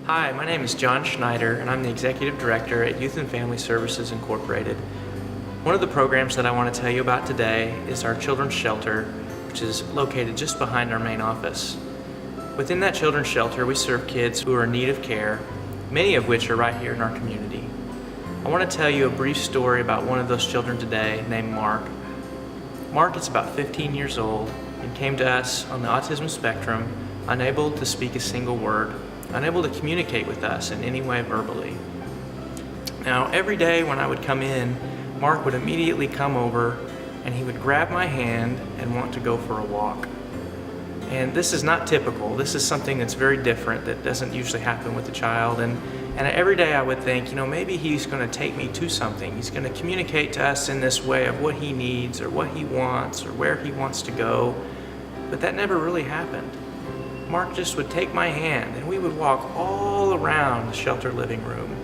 Hi, my name is John Schneider, and I'm the Executive Director at Youth and Family Services Incorporated. One of the programs that I want to tell you about today is our Children's Shelter, which is located just behind our main office. Within that Children's Shelter, we serve kids who are in need of care, many of which are right here in our community. I want to tell you a brief story about one of those children today named Mark. Mark is about 15 years old and came to us on the autism spectrum, unable to speak a single word, unable to communicate with us in any way verbally. Now, every day when I would come in, Mark would immediately come over and he would grab my hand and want to go for a walk. And this is not typical. This is something that's very different that doesn't usually happen with a child. And every day I would think, maybe he's going to take me to something. He's going to communicate to us in this way of what he needs or what he wants or where he wants to go. But that never really happened. Mark just would take my hand and we would walk all around the shelter living room,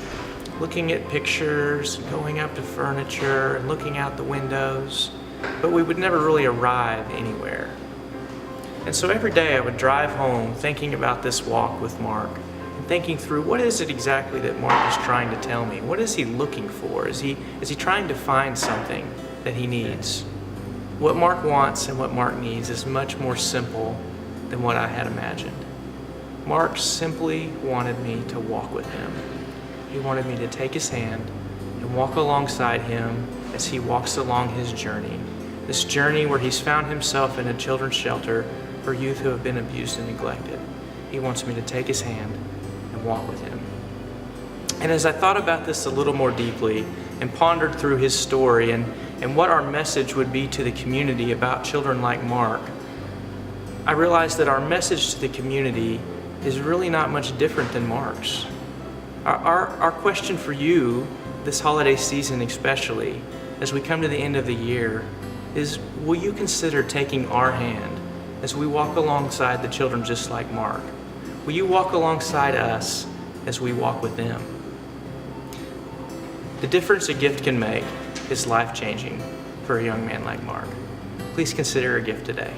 looking at pictures, going up to furniture, and looking out the windows, but we would never really arrive anywhere. And so every day I would drive home thinking about this walk with Mark and thinking through what is it exactly that Mark is trying to tell me? What is he looking for? Is he trying to find something that he needs? What Mark wants and what Mark needs is much more simple than what I had imagined. Mark simply wanted me to walk with him. He wanted me to take his hand and walk alongside him as he walks along his journey. This journey where he's found himself in a children's shelter for youth who have been abused and neglected. He wants me to take his hand and walk with him. And as I thought about this a little more deeply and pondered through his story and what our message would be to the community about children like Mark, I realized that our message to the community is really not much different than Mark's. Our question for you, this holiday season especially, as we come to the end of the year, is will you consider taking our hand as we walk alongside the children just like Mark? Will you walk alongside us as we walk with them? The difference a gift can make is life-changing for a young man like Mark. Please consider a gift today.